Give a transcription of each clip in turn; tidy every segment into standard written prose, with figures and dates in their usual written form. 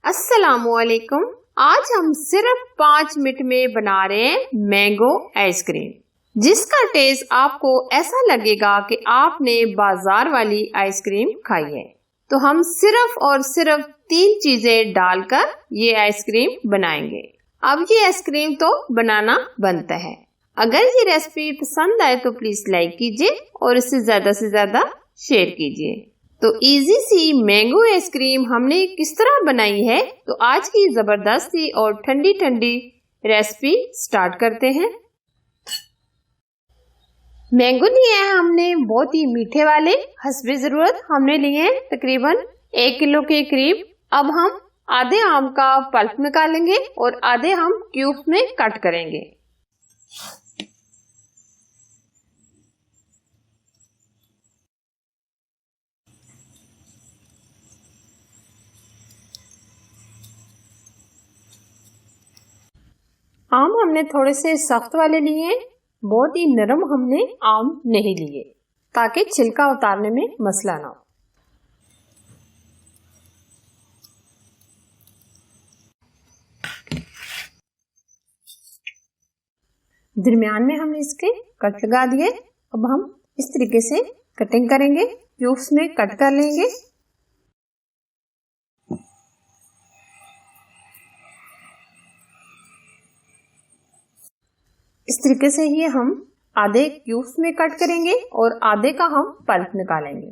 अस्सलामुअलैकुम। आज हम सिर्फ 5 मिनट में बना रहे हैं मैंगो आइसक्रीम, जिसका टेस्ट आपको ऐसा लगेगा कि आपने बाजार वाली आइसक्रीम खाई है। तो हम सिर्फ और सिर्फ 3 चीजें डालकर ये आइसक्रीम बनाएंगे। अब ये आइसक्रीम तो बनाना बनता है। अगर ये रेसिपी पसंद आए तो प्लीज लाइक कीजिए और इसे ज्यादा से ज्यादा शेयर कीजिए। तो इजी सी मैंगो आइसक्रीम हमने किस तरह बनाई है, तो आज की जबरदस्त और ठंडी ठंडी रेसिपी स्टार्ट करते हैं। मैंगो लिए हैं हमने बहुत ही मीठे वाले, हस्बे जरूरत हमने लिए हैं तकरीबन 1 किलो के करीब। अब हम आधे आम का पल्प निकालेंगे और आधे हम क्यूब्स में कट करेंगे। आम हमने थोड़े से सख्त वाले लिए हैं, बहुत ही नरम हमने आम नहीं लिए ताकि छिलका उतारने में मसला ना हो। दरमियान में हमने इसके कट लगा दिए। अब हम इस तरीके से कटिंग करेंगे, क्यूब्स में कट कर लेंगे। इस तरीके से ही हम आधे क्यूब्स में कट करेंगे और आधे का हम पल्प निकालेंगे।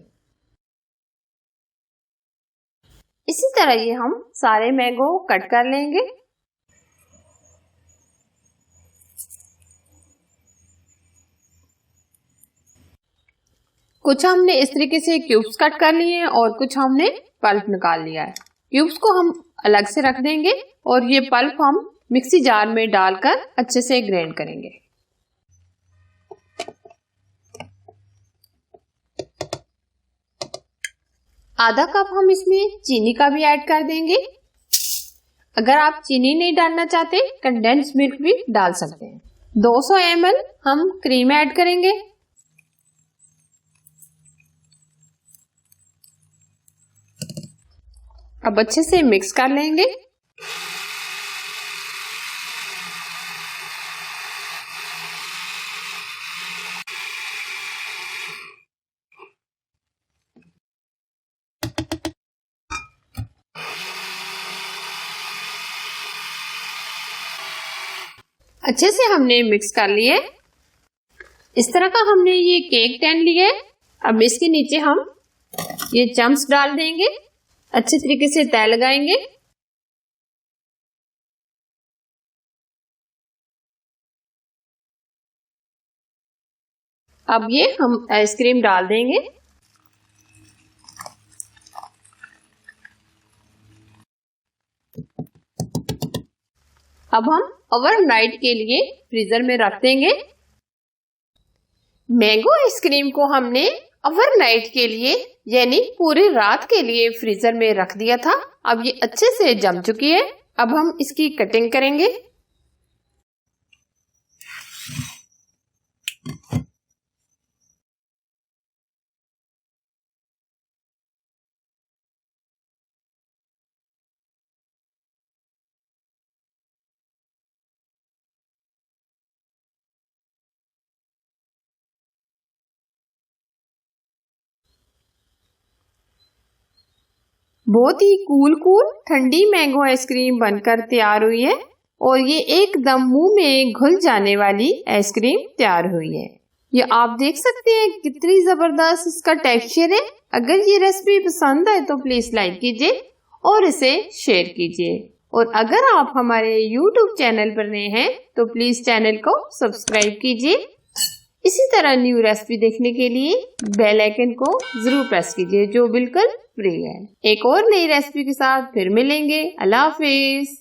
इसी तरह ये हम सारे मैंगो कट कर लेंगे। कुछ हमने इस तरीके से क्यूब्स कट कर लिए हैं और कुछ हमने पल्प निकाल लिया है। क्यूब्स को हम अलग से रख देंगे और ये पल्प हम मिक्सी जार में डालकर अच्छे से ग्राइंड करेंगे। आधा कप हम इसमें चीनी का भी ऐड कर देंगे। अगर आप चीनी नहीं डालना चाहते, कंडेंस मिल्क भी डाल सकते हैं। 200 ml हम क्रीम ऐड करेंगे। अब अच्छे से मिक्स कर लेंगे। अच्छे से हमने मिक्स कर लिए। इस तरह का हमने ये केक टैन लिया है। अब इसके नीचे हम ये चम्स डाल देंगे, अच्छे तरीके से तय लगाएंगे। अब ये हम आइसक्रीम डाल देंगे। अब हम ओवरनाइट के लिए फ्रीजर में रख देंगे। मैंगो आइसक्रीम को हमने ओवरनाइट के लिए यानी पूरी रात के लिए फ्रीजर में रख दिया था। अब ये अच्छे से जम चुकी है। अब हम इसकी कटिंग करेंगे। बहुत ही कूल ठंडी मैंगो आइसक्रीम बनकर तैयार हुई है और ये एकदम मुंह में घुल जाने वाली आइसक्रीम तैयार हुई है। ये आप देख सकते हैं कितनी जबरदस्त इसका टेक्सचर है। अगर ये रेसिपी पसंद आए तो प्लीज लाइक कीजिए और इसे शेयर कीजिए। और अगर आप हमारे YouTube चैनल पर नए हैं तो प्लीज चैनल को सब्सक्राइब कीजिए। इसी तरह न्यू रेसिपी देखने के लिए बेल आइकन को जरूर प्रेस कीजिए, जो बिल्कुल फ्री है। एक और नई रेसिपी के साथ फिर मिलेंगे। अल्लाह हाफिज।